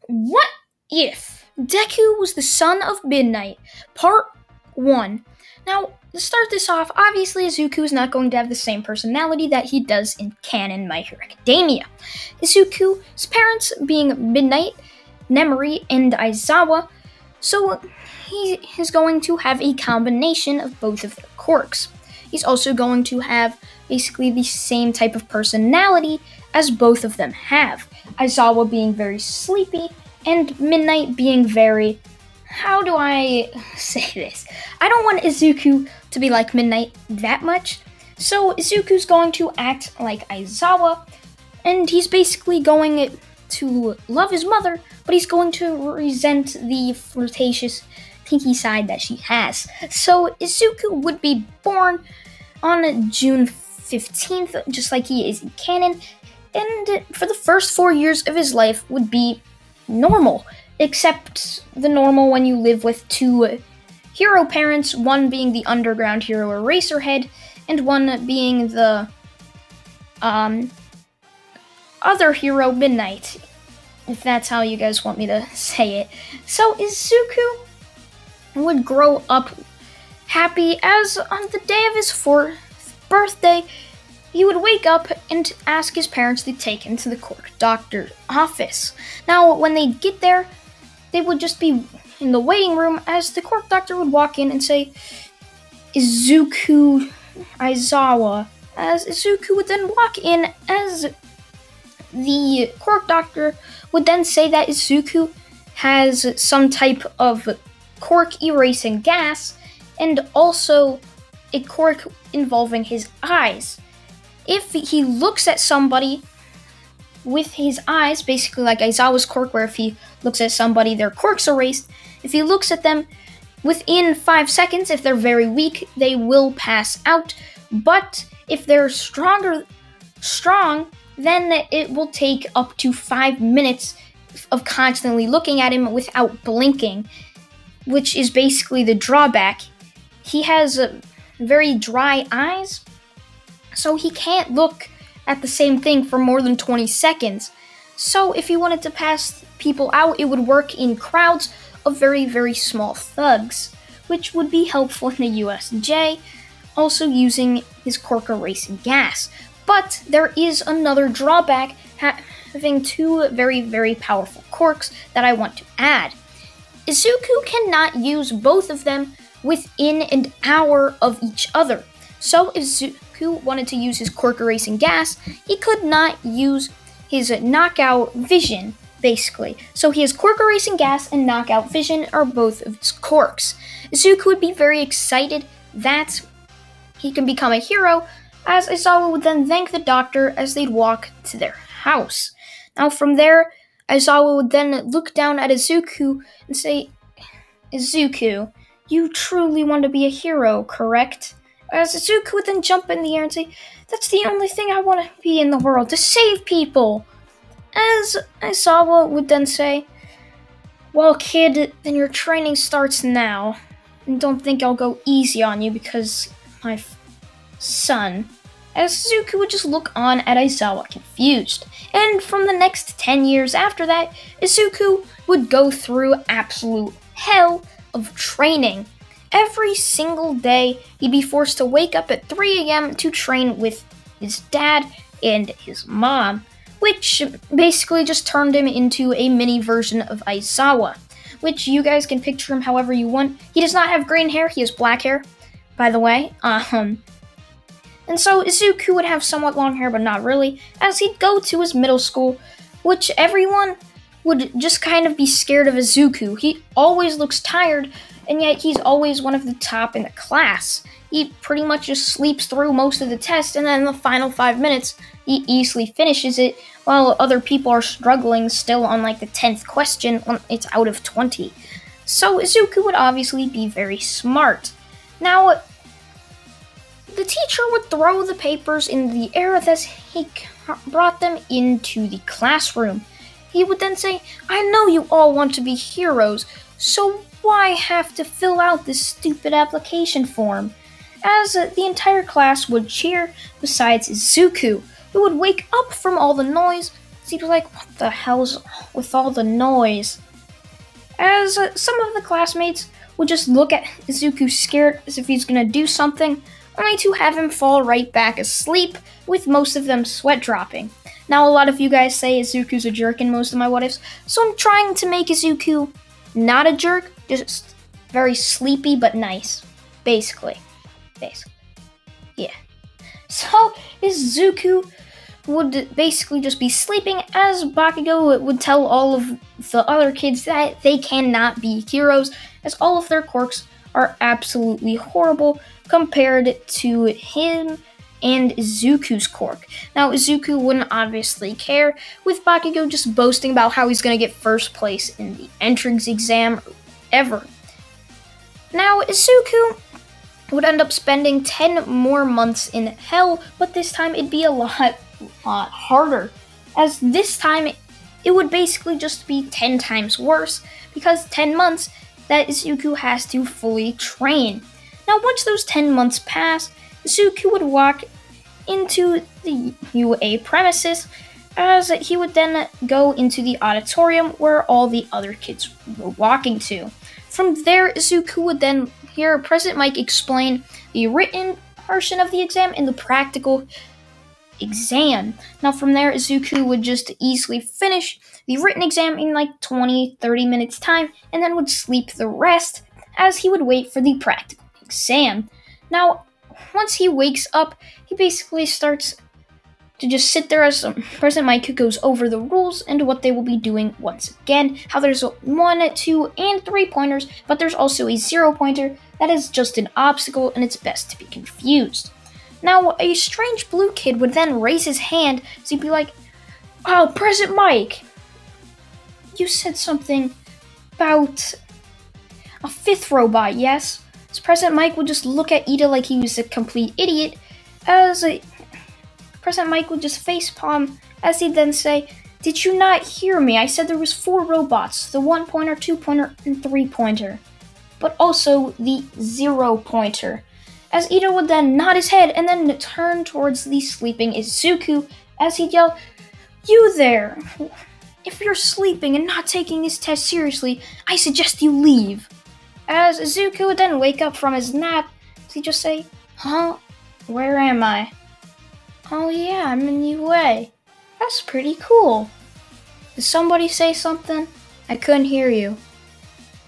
What if Deku was the son of Midnight? Part 1. Now, to start this off, obviously Izuku is not going to have the same personality that he does in canon My Hero Academia. Izuku's parents being Midnight, Nemori, and Aizawa, so he is going to have a combination of both of their quirks. He's also going to have basically the same type of personality as both of them have. Aizawa being very sleepy, and Midnight being very... How do I say this? I don't want Izuku to be like Midnight that much, so Izuku's going to act like Aizawa, and he's basically going to love his mother, but he's going to resent the flirtatious pinky side that she has. So Izuku would be born on June 15th, just like he is in canon, and for the first 4 years of his life would be normal, except the normal when you live with two hero parents, one being the underground hero Eraserhead, and one being the other hero Midnight, if that's how you guys want me to say it. So Izuku would grow up happy, as on the day of his 4th birthday, he would wake up and ask his parents to take him to the quirk doctor's office. Now, when they'd get there, they would just be in the waiting room as the quirk doctor would walk in and say, Izuku Aizawa. As Izuku would then walk in, as the quirk doctor would then say that Izuku has some type of quirk erasing gas, and also a quirk involving his eyes. If he looks at somebody with his eyes, basically like Aizawa's quirk, where if he looks at somebody, their quirk's erased. If he looks at them within 5 seconds, if they're very weak, they will pass out. But if they're strong, then it will take up to 5 minutes of constantly looking at him without blinking, which is basically the drawback. He has very dry eyes, so he can't look at the same thing for more than 20 seconds. So if he wanted to pass people out, it would work in crowds of very, very small thugs, which would be helpful in the USJ, also using his quirk erasing gas. But there is another drawback, having two very, very powerful quirks that I want to add. Izuku cannot use both of them within an hour of each other. So if Deku wanted to use his quirk erasing gas, he could not use his knockout vision, basically. So he has quirk erasing gas and knockout vision are both of his quirks. Izuku would be very excited that he can become a hero, as Aizawa would then thank the doctor as they'd walk to their house. Now from there, Aizawa would then look down at Izuku and say, Izuku, you truly want to be a hero, correct? As Izuku would then jump in the air and say, that's the only thing I want to be in the world, to save people. As Aizawa would then say, well, kid, then your training starts now. And don't think I'll go easy on you because my son. As Izuku would just look on at Aizawa confused. And from the next 10 years after that, Izuku would go through absolute hell of training. Every single day, he'd be forced to wake up at 3 a.m. to train with his dad and his mom, which basically just turned him into a mini version of Aizawa, which you guys can picture him however you want. He does not have green hair, he has black hair, by the way. And so Izuku would have somewhat long hair, but not really, as he'd go to his middle school, which everyone would just kind of be scared of Izuku. He always looks tired, and yet he's always one of the top in the class. He pretty much just sleeps through most of the test, and then in the final 5 minutes, he easily finishes it, while other people are struggling still on like the 10th question when it's out of 20. So Izuku would obviously be very smart. Now, the teacher would throw the papers in the air as he brought them into the classroom. He would then say, I know you all want to be heroes, so why have to fill out this stupid application form? As the entire class would cheer, besides Izuku, who would wake up from all the noise he'd be like, what the hell's with all the noise? As some of the classmates would just look at Izuku scared as if he's gonna do something, only to have him fall right back asleep, with most of them sweat dropping. Now, a lot of you guys say Izuku's a jerk in most of my what-ifs, so I'm trying to make Izuku not a jerk, just very sleepy but nice. Basically. Yeah. So, Izuku would basically just be sleeping as Bakugo would tell all of the other kids that they cannot be heroes, as all of their quirks are absolutely horrible compared to him and Izuku's quirk. Now, Izuku wouldn't obviously care, with Bakugo just boasting about how he's going to get first place in the entrance exam ever. Now, Izuku would end up spending 10 more months in hell, but this time it'd be a lot harder, as this time it would basically just be 10 times worse, because 10 months that Izuku has to fully train. Now, once those 10 months pass, Izuku would walk into the UA premises, as he would then go into the auditorium where all the other kids were walking to. From there, Izuku would then hear President Mike explain the written portion of the exam and the practical exam. Now, from there, Izuku would just easily finish the written exam in like 20-30 minutes time, and then would sleep the rest as he would wait for the practical exam. Now, once he wakes up, he basically starts to just sit there as President Mike goes over the rules and what they will be doing once again. How there's 1, 2, and 3 pointers, but there's also a 0 pointer that is just an obstacle, and it's best to be confused. Now, a strange blue kid would then raise his hand, so he'd be like, "Oh, President Mike, you said something about a 5th robot, yes?" So President Mike would just look at Ida like he was a complete idiot, as President Mike would just facepalm, as he'd then say, "Did you not hear me? I said there was 4 robots, the 1 pointer, 2 pointer, and 3 pointer, but also the 0 pointer." As Ida would then nod his head and then turn towards the sleeping Izuku, as he'd yell, "You there! If you're sleeping and not taking this test seriously, I suggest you leave." As Izuku would then wake up from his nap, he'd just say, "Huh? Where am I? Oh yeah, I'm in UA. That's pretty cool. Did somebody say something? I couldn't hear you."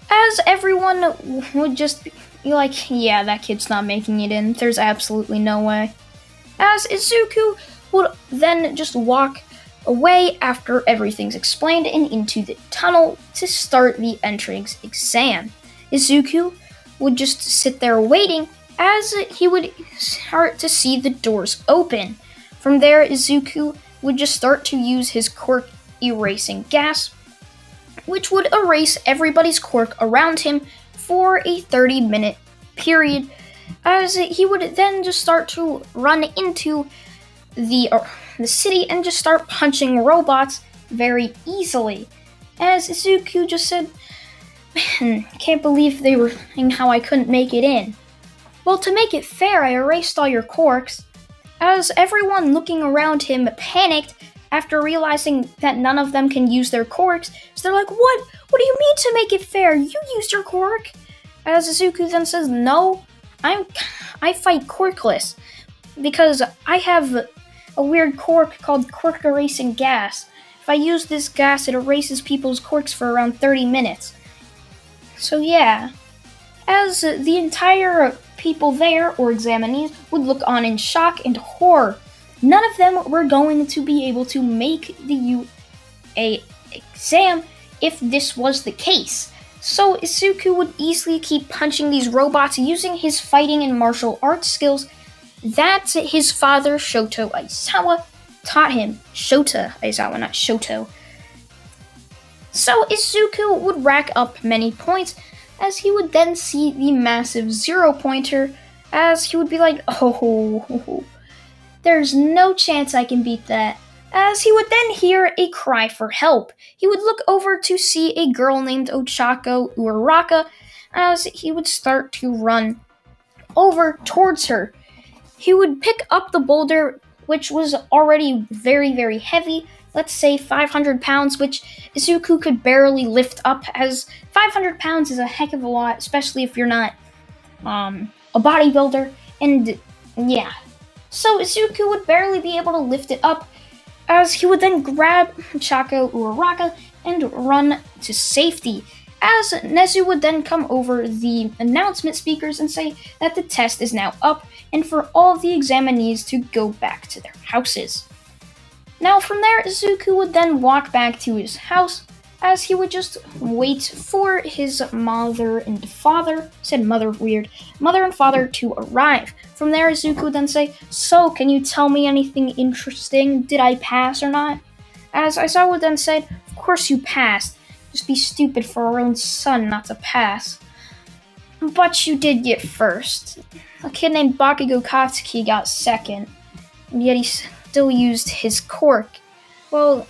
As everyone would just be like, "Yeah, that kid's not making it in. There's absolutely no way." As Izuku would then just walk away after everything's explained and into the tunnel to start the entrance exam. Izuku would just sit there waiting as he would start to see the doors open. From there, Izuku would just start to use his quirk erasing gas, which would erase everybody's quirk around him for a 30-minute period, as he would then just start to run into the city and just start punching robots very easily. As Izuku just said, "Man, can't believe they were saying how I couldn't make it in." "Well, to make it fair, I erased all your quirks." As everyone looking around him panicked after realizing that none of them can use their quirks, so they're like, What do you mean to make it fair? You used your quirk." As Izuku then says, "No, I fight quirkless, because I have a weird quirk called quirk erasing gas. If I use this gas, it erases people's quirks for around 30 minutes. So yeah." As the entire people there, or examinees, would look on in shock and horror. None of them were going to be able to make the UA exam if this was the case. So Izuku would easily keep punching these robots using his fighting and martial arts skills that his father, Shoto Aizawa, taught him. Shota Aizawa, not Shoto. So Izuku would rack up many points, as he would then see the massive 0 pointer, as he would be like, "Oh, there's no chance I can beat that." As he would then hear a cry for help, he would look over to see a girl named Ochako Uraraka, as he would start to run over towards her. He would pick up the boulder, which was already very, very heavy, let's say 500 pounds, which Izuku could barely lift up, as 500 pounds is a heck of a lot, especially if you're not a bodybuilder, and yeah. So Izuku would barely be able to lift it up, as he would then grab Chaco Uraraka and run to safety, as Nezu would then come over the announcement speakers and say that the test is now up and for all the examinees to go back to their houses. Now from there, Izuku would then walk back to his house, as he would just wait for his mother and father, mother and father to arrive. From there, Izuku would then say, "So, can you tell me anything interesting? Did I pass or not?" As Aizawa would then say, "Of course you passed. Just be stupid for our own son not to pass. But you did get first. A kid named BOKU Katsuki got second, and yet he still used his quirk. Well,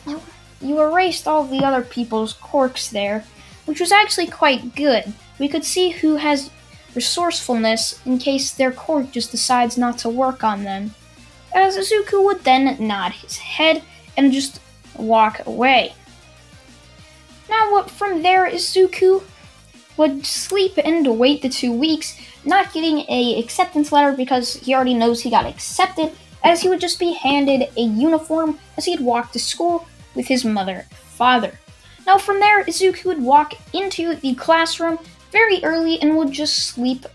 you erased all the other people's quirks there, which was actually quite good. We could see who has resourcefulness in case their quirk just decides not to work on them." As Izuku would then nod his head and just walk away. Now from there, Izuku would sleep and wait the 2 weeks, not getting a acceptance letter because he already knows he got accepted, as he would just be handed a uniform as he'd walk to school with his mother and father. Now from there, Izuku would walk into the classroom very early and would just sleep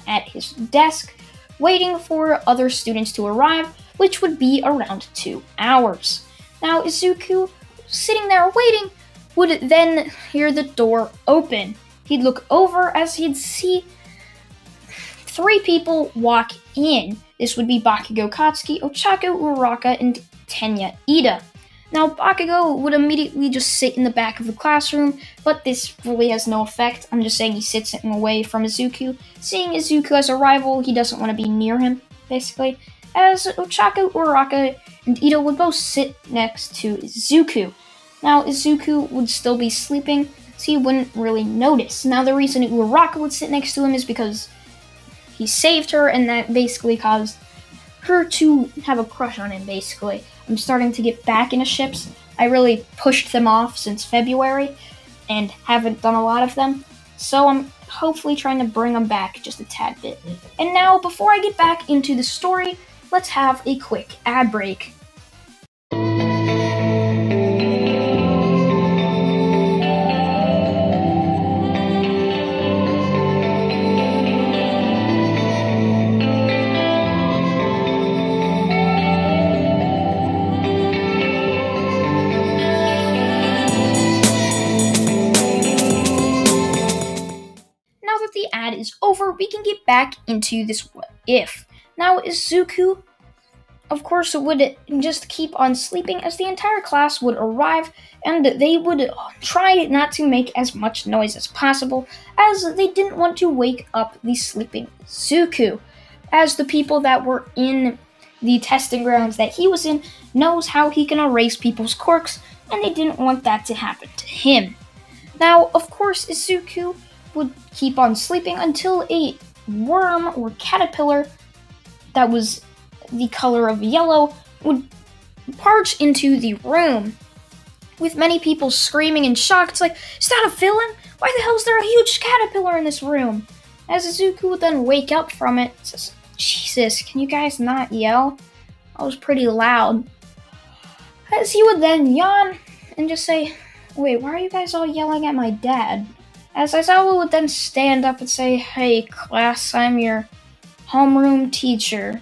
at his desk, waiting for other students to arrive, which would be around 2 hours. Now Izuku, sitting there waiting, would then hear the door open. He'd look over as he'd see 3 people walk in. This would be Bakugo Katsuki, Ochako Uraraka, and Tenya Ida. Now, Bakugo would immediately just sit in the back of the classroom, but this really has no effect. I'm just saying he sits away from Izuku. Seeing Izuku as a rival, he doesn't want to be near him, basically. As Ochako Uraraka and Ida would both sit next to Izuku. Now, Izuku would still be sleeping, so he wouldn't really notice. Now, the reason Uraraka would sit next to him is because he saved her, and that basically caused her to have a crush on him, basically. I'm starting to get back into ships. I really pushed them off since February, and haven't done a lot of them. So I'm hopefully trying to bring them back just a tad bit. And now, before I get back into the story, let's have a quick ad break. Is over, we can get back into this what if. Now, Izuku, of course, would just keep on sleeping as the entire class would arrive, and they would try not to make as much noise as possible, as they didn't want to wake up the sleeping Izuku, as the people that were in the testing grounds that he was in knows how he can erase people's quirks, and they didn't want that to happen to him. Now, of course, Izuku would keep on sleeping until a worm or caterpillar that was the color of yellow would barge into the room, with many people screaming in shock. It's like, is that a villain? Why the hell is there a huge caterpillar in this room? As Izuku would then wake up from it, says, Jesus, can you guys not yell? That was pretty loud. As he would then yawn and just say, wait, why are you guys all yelling at my dad? As Aizawa would then stand up and say, hey class, I'm your homeroom teacher,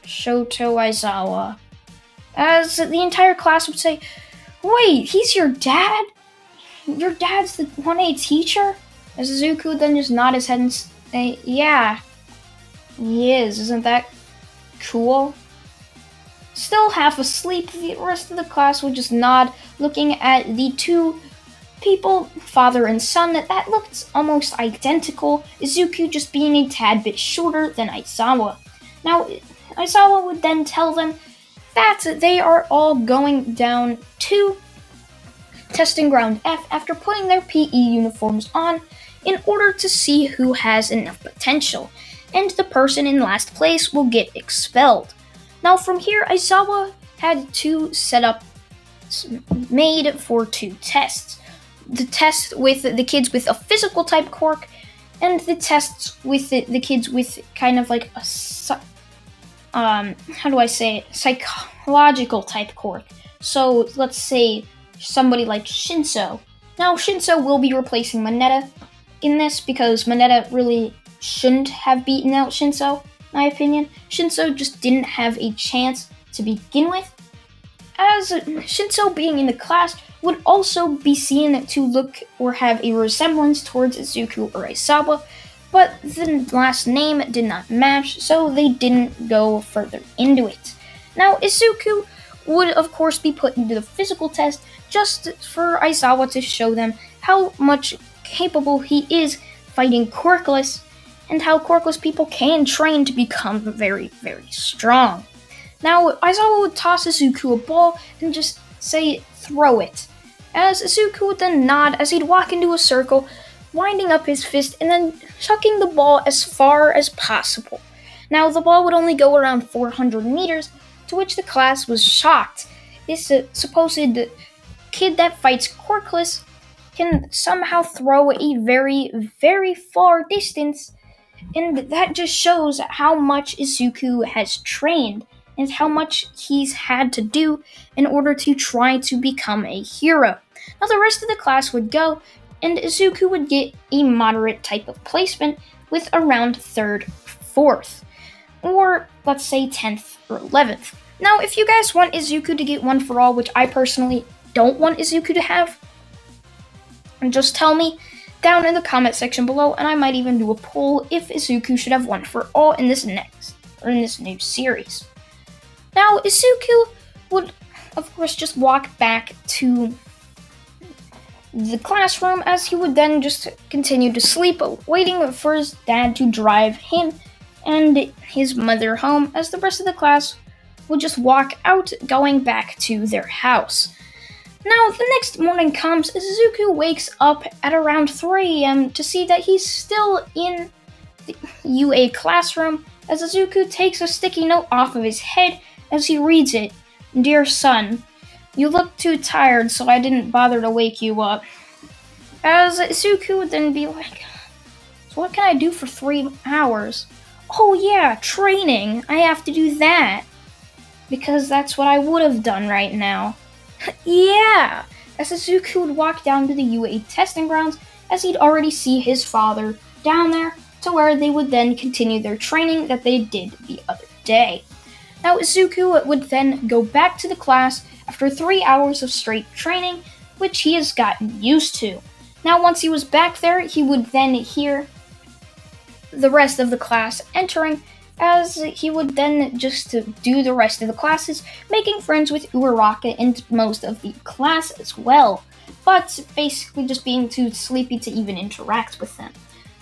Shoto Aizawa. As the entire class would say, wait, he's your dad? Your dad's the 1A teacher? As Izuku would then just nod his head and say, yeah, he is. Isn't that cool? Still half asleep, the rest of the class would just nod, looking at the 2 people, father and son, that looked almost identical, Izuku just being a tad bit shorter than Aizawa. Now, Aizawa would then tell them that they are all going down to Testing Ground F after putting their PE uniforms on in order to see who has enough potential, and the person in last place will get expelled. Now from here, Aizawa had to set up made for 2 tests. The test with the kids with a physical type quirk, and the tests with the kids with kind of like a psychological type quirk. So let's say somebody like Shinso. Now Shinso will be replacing Moneta in this because Moneta really shouldn't have beaten out Shinso, in my opinion. Shinso just didn't have a chance to begin with, as Shinso being in the class would also be seen to look or have a resemblance towards Izuku or Aizawa, but the last name did not match, so they didn't go further into it. Now, Izuku would of course be put into the physical test just for Aizawa to show them how much capable he is fighting quirkless, and how quirkless people can train to become very, very strong. Now, Aizawa would toss Izuku a ball and just say, "Throw it," as Izuku would then nod as he'd walk into a circle, winding up his fist and then chucking the ball as far as possible. Now, the ball would only go around 400 meters, to which the class was shocked. This supposed kid that fights quirkless can somehow throw a very, very far distance, and that just shows how much Izuku has trained and how much he's had to do in order to try to become a hero. Now the rest of the class would go, and Izuku would get a moderate type of placement with around 3rd, 4th, or let's say 10th or 11th. Now if you guys want Izuku to get 1 for all, which I personally don't want Izuku to have, just tell me down in the comment section below, and I might even do a poll if Izuku should have 1 for all in this new series. Now, Izuku would, of course, just walk back to the classroom, as he would then just continue to sleep, waiting for his dad to drive him and his mother home, as the rest of the class would just walk out, going back to their house. Now, the next morning comes as Izuku wakes up at around 3 a.m. to see that he's still in the UA classroom, as Izuku takes a sticky note off of his head as he reads it. "Dear son, you look too tired, so I didn't bother to wake you up." As Izuku would then be like, "So what can I do for 3 hours?" "Oh yeah, training. I have to do that, because that's what I would have done right now." Yeah, as Izuku would walk down to the UA testing grounds, as he'd already see his father down there, to where they would then continue their training that they did the other day. Now, Izuku would then go back to the class after 3 hours of straight training, which he has gotten used to. Now, once he was back there, he would then hear the rest of the class entering, as he would then just do the rest of the classes, making friends with Uraraka and most of the class as well, but basically just being too sleepy to even interact with them.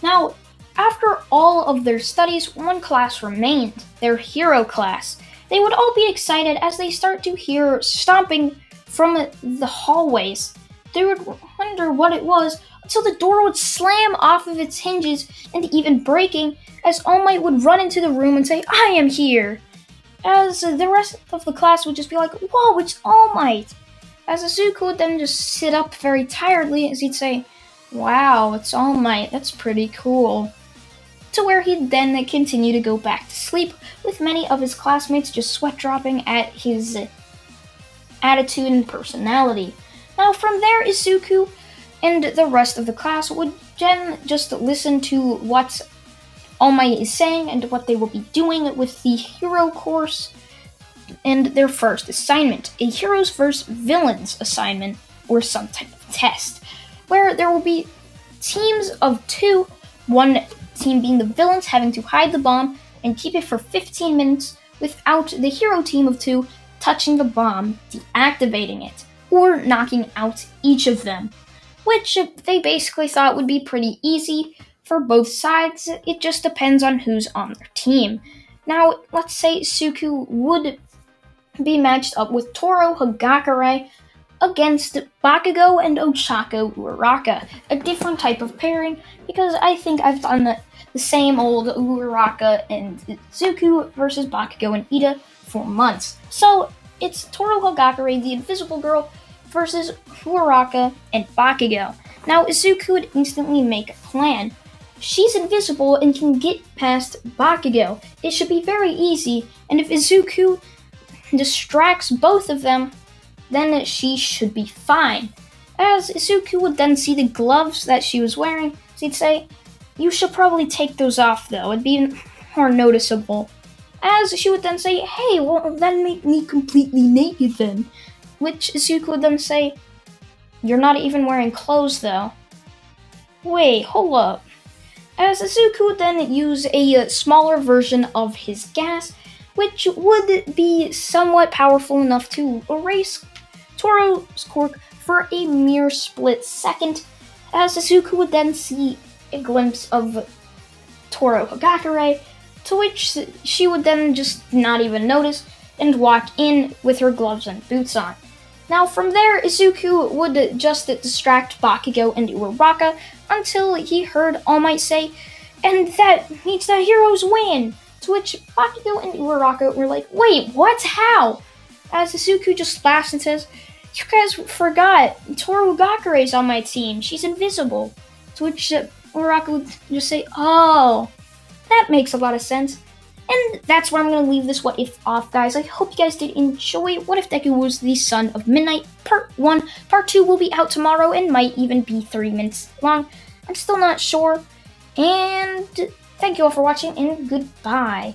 Now, after all of their studies, 1 class remained, their hero class. They would all be excited as they start to hear stomping from the hallways. They would wonder what it was until the door would slam off of its hinges and even breaking, as All Might would run into the room and say, "I am here!" As the rest of the class would just be like, "Whoa, it's All Might!" As Izuku would then just sit up very tiredly as he'd say, "Wow, it's All Might, that's pretty cool." To where he'd then continue to go back to sleep, with many of his classmates just sweat dropping at his attitude and personality. Now from there, Izuku and the rest of the class would then just listen to what All Might is saying and what they will be doing with the hero course and their first assignment, a heroes vs. villains assignment, or some type of test, where there will be teams of 2, 1 team being the villains having to hide the bomb and keep it for 15 minutes without the hero team of 2 touching the bomb, deactivating it, or knocking out each of them, which they basically thought would be pretty easy for both sides. It just depends on who's on their team. Now, let's say Suku would be matched up with Toro Hagakure against Bakugo and Ochako Uraraka, a different type of pairing, because I think I've done the same old Uraraka and Izuku versus Bakugo and Ida for months. So it's Toru Hagakure, the Invisible Girl, versus Uraraka and Bakugo. Now, Izuku would instantly make a plan. She's invisible and can get past Bakugo. It should be very easy, and if Izuku distracts both of them, then she should be fine. As Izuku would then see the gloves that she was wearing, so he'd say, "You should probably take those off though, it'd be more noticeable." As she would then say, "Hey, well that make me completely naked then." Which Izuku would then say, "You're not even wearing clothes though." Wait, hold up. As Izuku would then use a smaller version of his gas, which would be somewhat powerful enough to erase Toru's quirk for a mere split second, as Izuku would then see a glimpse of Toru Hagakure, to which she would then just not even notice and walk in with her gloves and boots on. Now from there, Izuku would just distract Bakugo and Uraraka until he heard All Might say, "And that means the heroes win!" To which Bakugo and Uraraka were like, "Wait, what? How?" As Izuku just laughs and says, "You guys forgot, Toru Hagakure's on my team, she's invisible." To which Uraraka would just say, "Oh, that makes a lot of sense." And that's where I'm going to leave this What If off, guys. I hope you guys did enjoy What If Deku was the Son of Midnight Part 1. Part 2 will be out tomorrow and might even be 3 minutes long. I'm still not sure. And thank you all for watching, and goodbye.